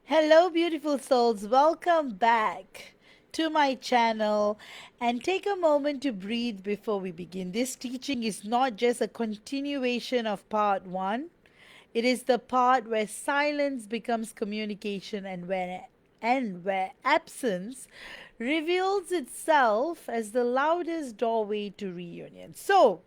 Hello, beautiful souls. Welcome back to my channel. And take a moment to breathe before we begin. This teaching is not just a continuation of part one, it is the part where silence becomes communication and where absence reveals itself as the loudest doorway to reunion. So,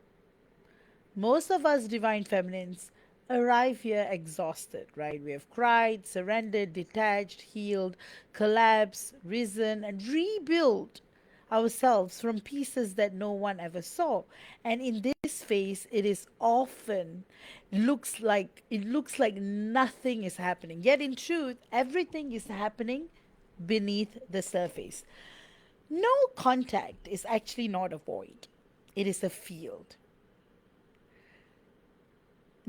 most of us divine feminines arrive here exhausted, right? We have cried, surrendered, detached, healed, collapsed, risen, and rebuilt ourselves from pieces that no one ever saw. And in this phase, it looks like nothing is happening. Yet in truth, everything is happening beneath the surface. No contact is actually not a void. It is a field.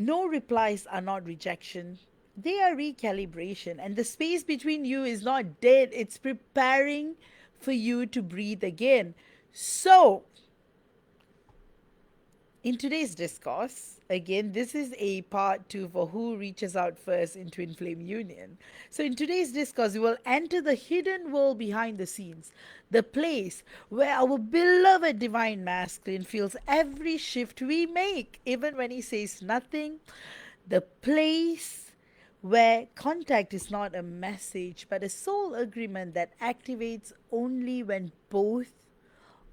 No replies are not rejection, they are recalibration. And the space between you is not dead, it's preparing for you to breathe again. So, in today's discourse, again, this is a part two for who reaches out first in twin flame union. So, in today's discourse, we will enter the hidden world behind the scenes, the place where our beloved divine masculine feels every shift we make, even when he says nothing, the place where contact is not a message but a soul agreement that activates only when both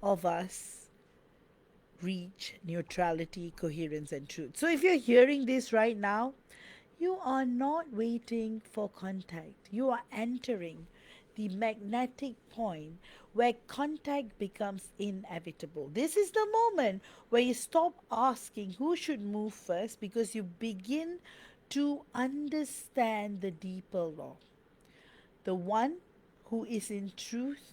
of us reach neutrality, coherence, and truth. So if you're hearing this right now, you are not waiting for contact. You are entering the magnetic point where contact becomes inevitable. This is the moment where you stop asking who should move first because you begin to understand the deeper law. The one who is in truth,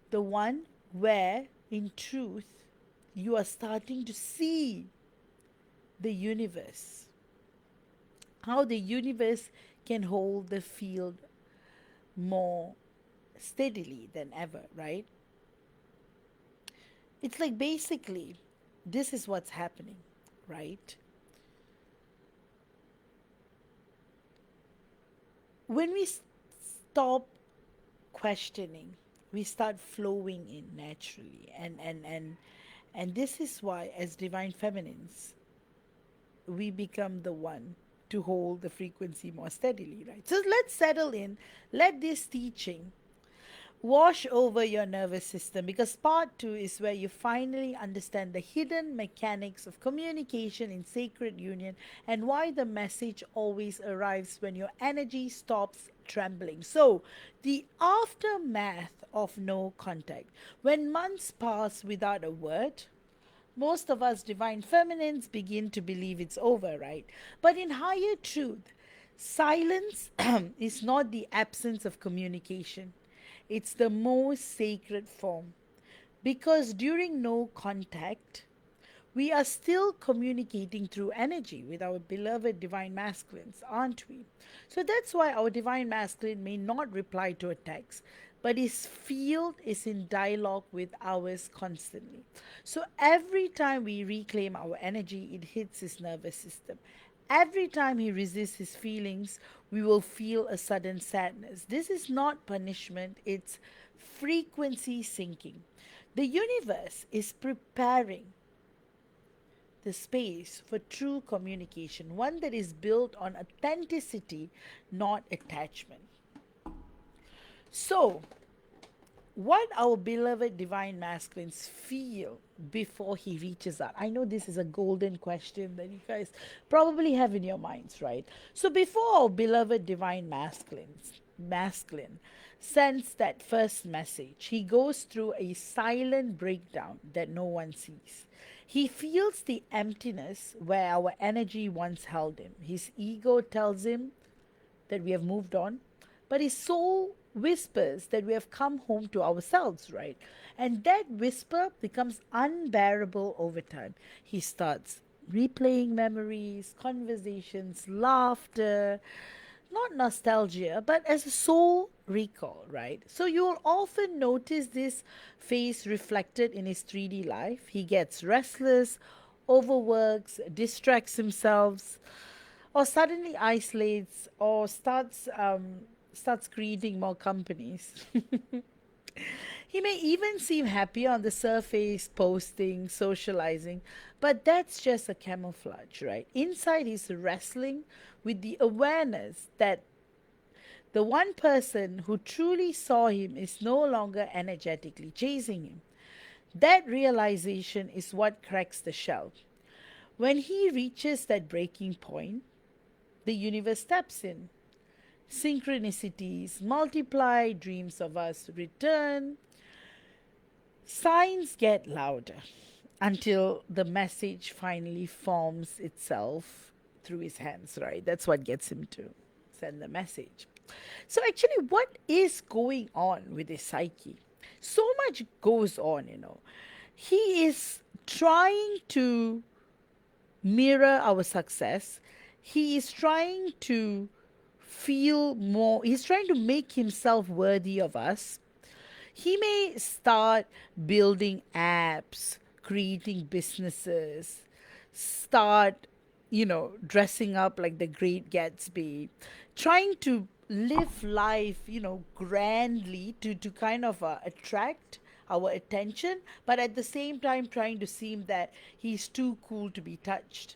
the one where in truth you are starting to see the universe, how the universe can hold the field more steadily than ever, right? It's like basically this is what's happening, right? When we stop questioning, we start flowing in naturally. And this is why as divine feminines we become the one to hold the frequency more steadily, right? So let's settle in. Let this teaching wash over your nervous system because part two is where you finally understand the hidden mechanics of communication in sacred union and why the message always arrives when your energy stops trembling. So, the aftermath of no contact. When months pass without a word, most of us divine feminines begin to believe it's over, right? But in higher truth, silence is not the absence of communication, it's the most sacred form. Because during no contact, we are still communicating through energy with our beloved divine masculines, aren't we? So that's why our divine masculine may not reply to a text, but his field is in dialogue with ours constantly. So every time we reclaim our energy, it hits his nervous system. Every time he resists his feelings, we will feel a sudden sadness. This is not punishment, it's frequency sinking. The universe is preparing the space for true communication, one that is built on authenticity, not attachment. So, what our beloved divine masculines feel before he reaches out? I know this is a golden question that you guys probably have in your minds, right? So, before our beloved divine masculine sends that first message, he goes through a silent breakdown that no one sees. He feels the emptiness where our energy once held him. His ego tells him that we have moved on, but his soul whispers that we have come home to ourselves, right? And that whisper becomes unbearable over time. He starts replaying memories, conversations, laughter, not nostalgia, but as a soul recall, right? So you'll often notice this face reflected in his 3D life. He gets restless, overworks, distracts himself, or suddenly isolates, or starts creating more companies. He may even seem happy on the surface, posting, socializing, but that's just a camouflage, right? Inside, he's wrestling with the awareness that the one person who truly saw him is no longer energetically chasing him. That realization is what cracks the shell. When he reaches that breaking point, the universe steps in. Synchronicities multiply, dreams of us return, signs get louder until the message finally forms itself through his hands, right? That's what gets him to send the message. So, actually, what is going on with his psyche? So much goes on, you know. He is trying to mirror our success. He is trying to feel more, he's trying to make himself worthy of us. He may start building apps, creating businesses, start, dressing up like the great Gatsby, trying to live life, grandly to kind of attract our attention, but at the same time trying to seem that he's too cool to be touched.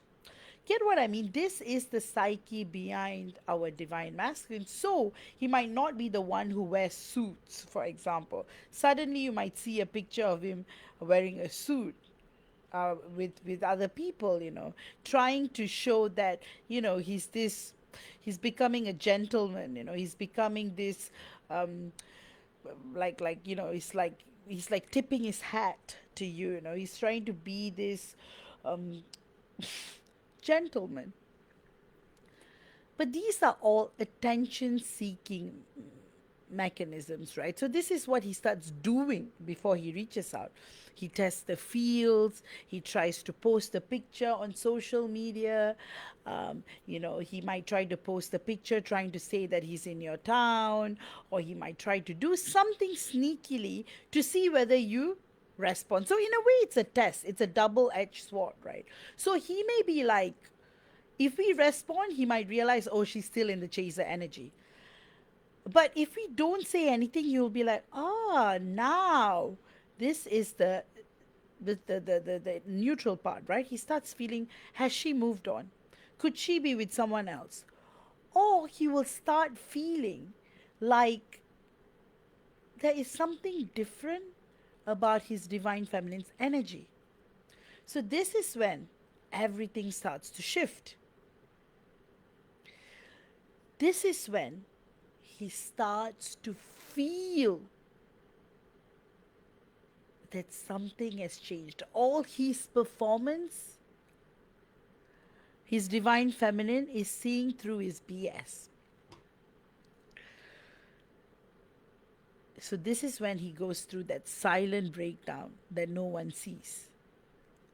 Get what I mean? This is the psyche behind our divine masculine. So he might not be the one who wears suits, for example. Suddenly you might see a picture of him wearing a suit. With other people, trying to show that he's becoming a gentleman. He's becoming this, he's like tipping his hat to you. He's trying to be this um, gentleman. But these are all attention seeking mechanisms, right? So this is what he starts doing before he reaches out. He tests the fields. He tries to post a picture on social media. He might try to post a picture trying to say that he's in your town, or he might try to do something sneakily to see whether you respond. So in a way, it's a test. It's a double-edged sword, right? So he may be like, if we respond, he might realize, oh, she's still in the chaser energy. But if we don't say anything, he'll be like, now this is the neutral part, right? He starts feeling, has she moved on? Could she be with someone else? Or he will start feeling like there is something different about his divine feminine's energy. So this is when everything starts to shift. This is when he starts to feel that something has changed. All his performance, his divine feminine is seeing through his BS. So this is when he goes through that silent breakdown that no one sees,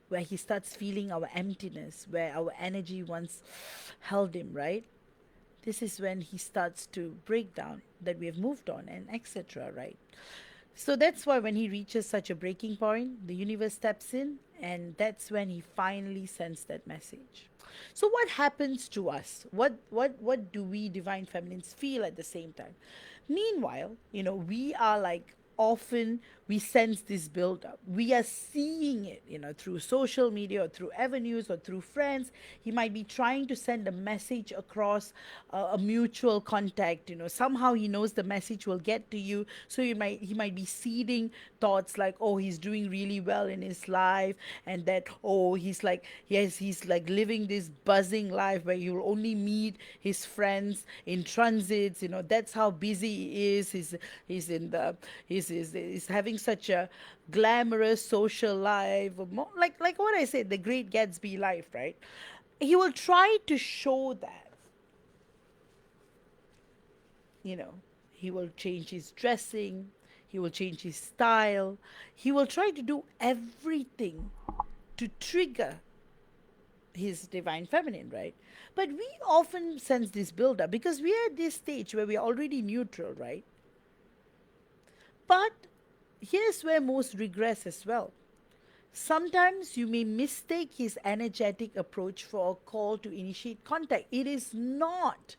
where he starts feeling our emptiness, where our energy once held him, right? This is when he starts to break down that we have moved on and etc., right? So that's why when he reaches such a breaking point, the universe steps in, and that's when he finally sends that message. So what happens to us? What do we divine feminines feel at the same time? Meanwhile, we are like, often we sense this build up. We are seeing it, through social media or through avenues or through friends. He might be trying to send a message across a mutual contact. Somehow he knows the message will get to you. So he might be seeding thoughts like, oh, he's doing really well in his life, and that, oh, he's like, yes, he's like living this buzzing life where you'll only meet his friends in transits. That's how busy he is. He's in the he's having such a glamorous social life, like what I said, the great Gatsby life, right? He will try to show that, you know he will change his dressing, he will change his style, he will try to do everything to trigger his divine feminine, right? But we often sense this build up because we are at this stage where we're already neutral, right? But here's where most regress as well. Sometimes you may mistake his energetic approach for a call to initiate contact. It is not.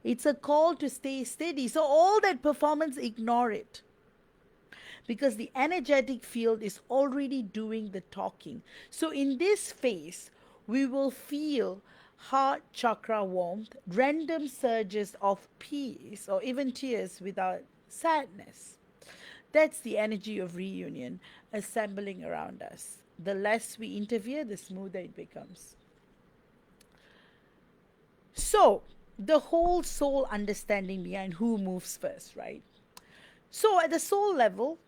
It's a call to stay steady. So, all that performance, ignore it because the energetic field is already doing the talking. So, in this phase, we will feel heart chakra warmth, random surges of peace, or even tears without sadness. That's the energy of reunion assembling around us. The less we interfere, the smoother it becomes. So, the whole soul understanding behind who moves first, right? So, at the soul level,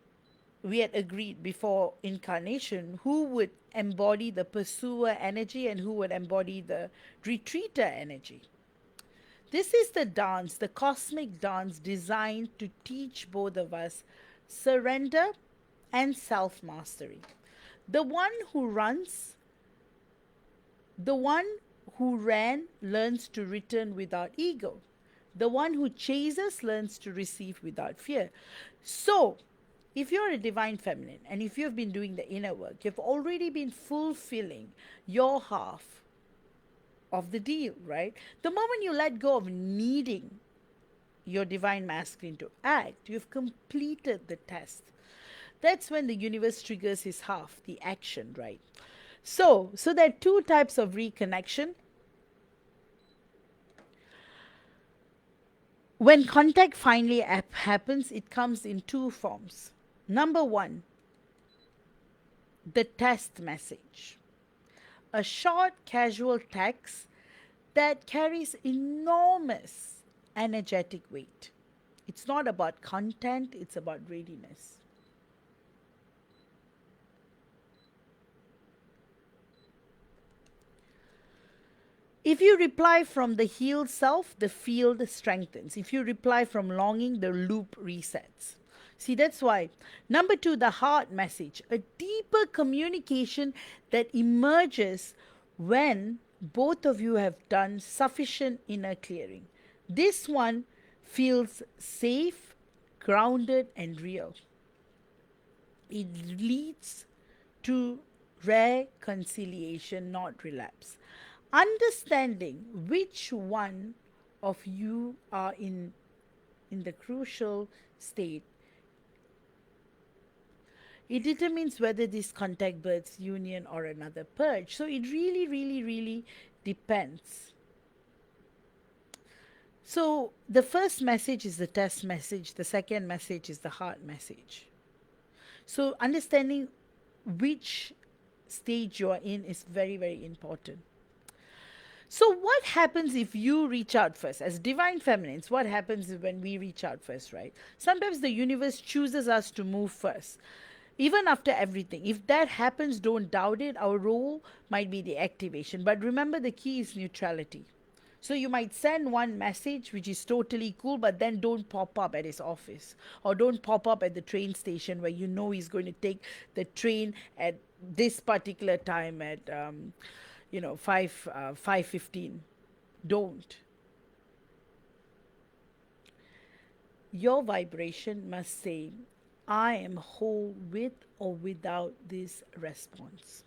we had agreed before incarnation who would embody the pursuer energy and who would embody the retreater energy. This is the dance, the cosmic dance designed to teach both of us surrender and self mastery. The one who runs, the one who ran learns to return without ego. The one who chases learns to receive without fear. So, if you're a divine feminine and if you've been doing the inner work, you've already been fulfilling your half of the deal, right? The moment you let go of needing your divine masculine to act, you've completed the test. That's when the universe triggers his half, the action, right? So there are two types of reconnection. When contact finally happens, it comes in two forms. Number one, the test message, a short, casual text that carries enormous energetic weight. It's not about content, it's about readiness. If you reply from the healed self, the field strengthens. If you reply from longing, the loop resets. See, that's why. Number two, the heart message, a deeper communication that emerges when both of you have done sufficient inner clearing. This one feels safe, grounded, and real. It leads to reconciliation, not relapse. Understanding which one of you are in the crucial state, it determines whether this contact births union or another purge. So it really, really, really depends. So the first message is the test message, the second message is the heart message. So understanding which stage you are in is very, very important. So, what happens if you reach out first? As divine feminines, what happens when we reach out first, right? Sometimes the universe chooses us to move first, even after everything. If that happens, don't doubt it. Our role might be the activation. But remember, the key is neutrality. So you might send one message which is totally cool, but then don't pop up at his office or don't pop up at the train station where you know he's going to take the train at this particular time at 5:15. Don't. Your vibration must say, I am whole with or without this response.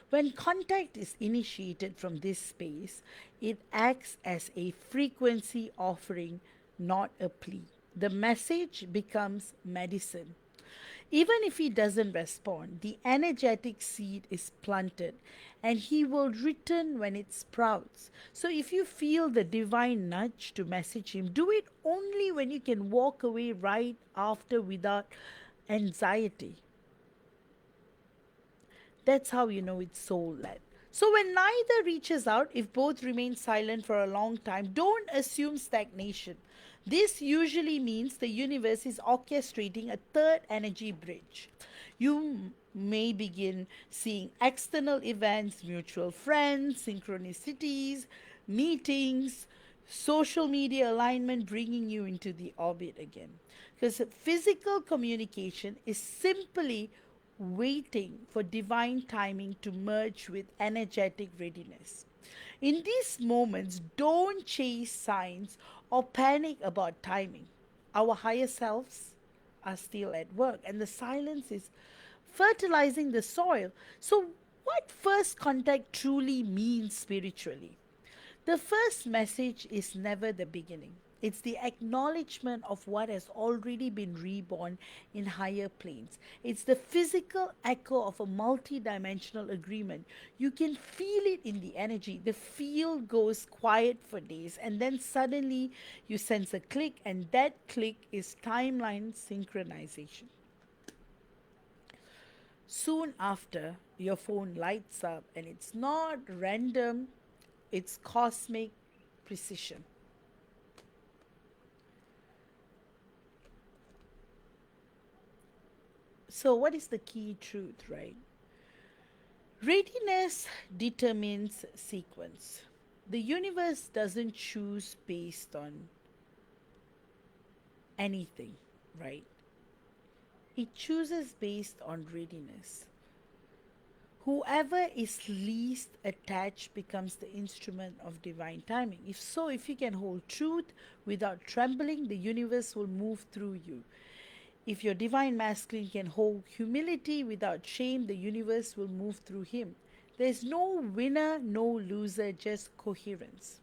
When contact is initiated from this space, it acts as a frequency offering, not a plea. The message becomes medicine. Even if he doesn't respond, the energetic seed is planted and he will return when it sprouts. So if you feel the divine nudge to message him, do it only when you can walk away right after without anxiety. That's how you know it's soul led. So, when neither reaches out, if both remain silent for a long time, don't assume stagnation. This usually means the universe is orchestrating a third energy bridge. You may begin seeing external events, mutual friends, synchronicities, meetings, social media alignment bringing you into the orbit again. Because physical communication is simply waiting for divine timing to merge with energetic readiness. In these moments, don't chase signs or panic about timing. Our higher selves are still at work, and the silence is fertilizing the soil. So, what first contact truly means spiritually? The first message is never the beginning. It's the acknowledgement of what has already been reborn in higher planes. It's the physical echo of a multi-dimensional agreement. You can feel it in the energy. The field goes quiet for days, and then suddenly you sense a click, and that click is timeline synchronization. Soon after, your phone lights up, and it's not random, it's cosmic precision. So, what is the key truth, right? Readiness determines sequence. The universe doesn't choose based on anything, right? It chooses based on readiness. Whoever is least attached becomes the instrument of divine timing. If you can hold truth without trembling, the universe will move through you. If your divine masculine can hold humility without shame, the universe will move through him. There's no winner, no loser, just coherence.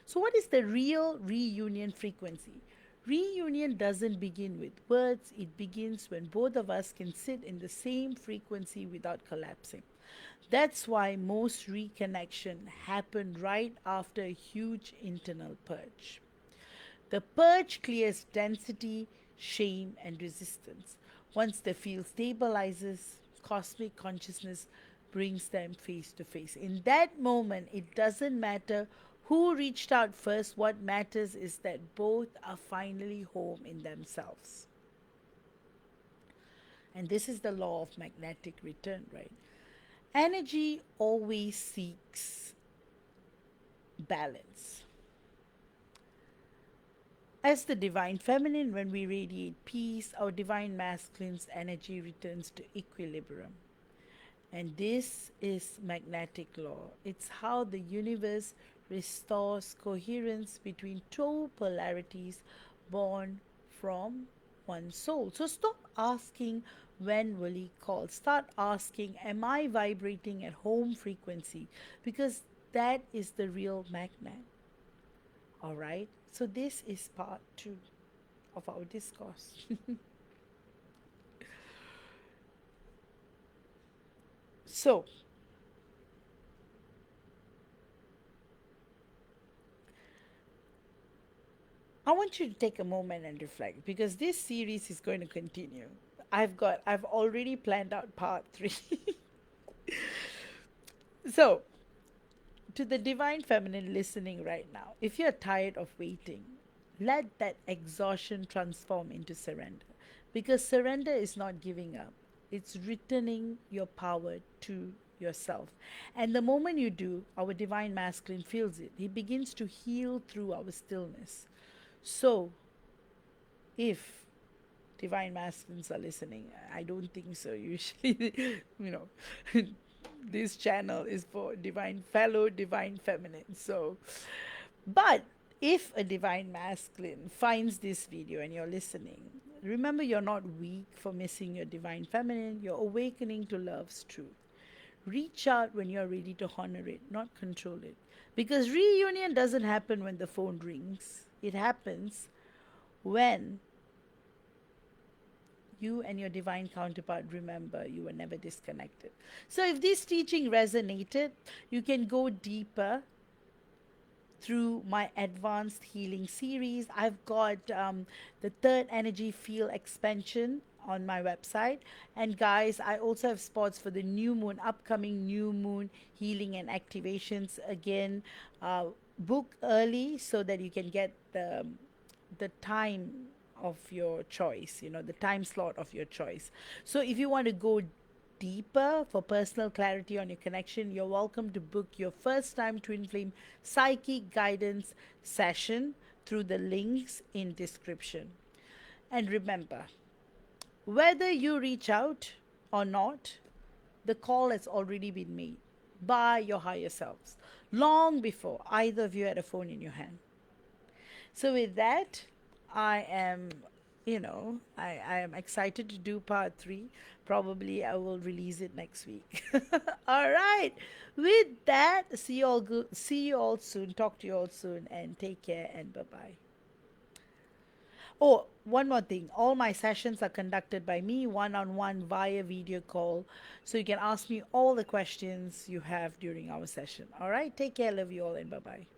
So, what is the real reunion frequency? Reunion doesn't begin with words, it begins when both of us can sit in the same frequency without collapsing. That's why most reconnection happen right after a huge internal purge. The purge clears density, shame, and resistance. Once the field stabilizes, cosmic consciousness brings them face to face. In that moment, it doesn't matter who reached out first. What matters is that both are finally home in themselves. And this is the law of magnetic return, right? Energy always seeks balance. As the divine feminine, when we radiate peace, our divine masculine's energy returns to equilibrium. And this is magnetic law. It's how the universe restores coherence between two polarities born from one soul. So stop asking when will he call. Start asking, am I vibrating at home frequency? Because that is the real magnet. All right. So this is part two of our discourse. So I want you to take a moment and reflect because this series is going to continue. I've already planned out part three. So to the divine feminine listening right now, if you're tired of waiting, let that exhaustion transform into surrender. Because surrender is not giving up, it's returning your power to yourself. And the moment you do, our divine masculine feels it. He begins to heal through our stillness. So, if divine masculines are listening, I don't think so. Usually, you know, this channel is for divine fellow divine feminine. So, but if a divine masculine finds this video and you're listening, remember you're not weak for missing your divine feminine. You're awakening to love's truth. Reach out when you're ready to honor it, not control it. Because reunion doesn't happen when the phone rings. It happens when you and your divine counterpart remember you were never disconnected. So, if this teaching resonated, you can go deeper through my advanced healing series. I've got the third energy field expansion on my website. And guys, I also have spots for the new moon, upcoming new moon healing and activations. Again, book early so that you can get the time of your choice, the time slot of your choice. So if you want to go deeper for personal clarity on your connection, you're welcome to book your first time twin flame psychic guidance session through the links in description. And remember, whether you reach out or not, the call has already been made by your higher selves long before either of you had a phone in your hand. So with that, I am I am excited to do part three. Probably I will release it next week. All right. With that, see you all soon. Talk to you all soon and take care and bye bye. Oh, one more thing. All my sessions are conducted by me one on one via video call. So you can ask me all the questions you have during our session. All right. Take care. Love you all and bye bye.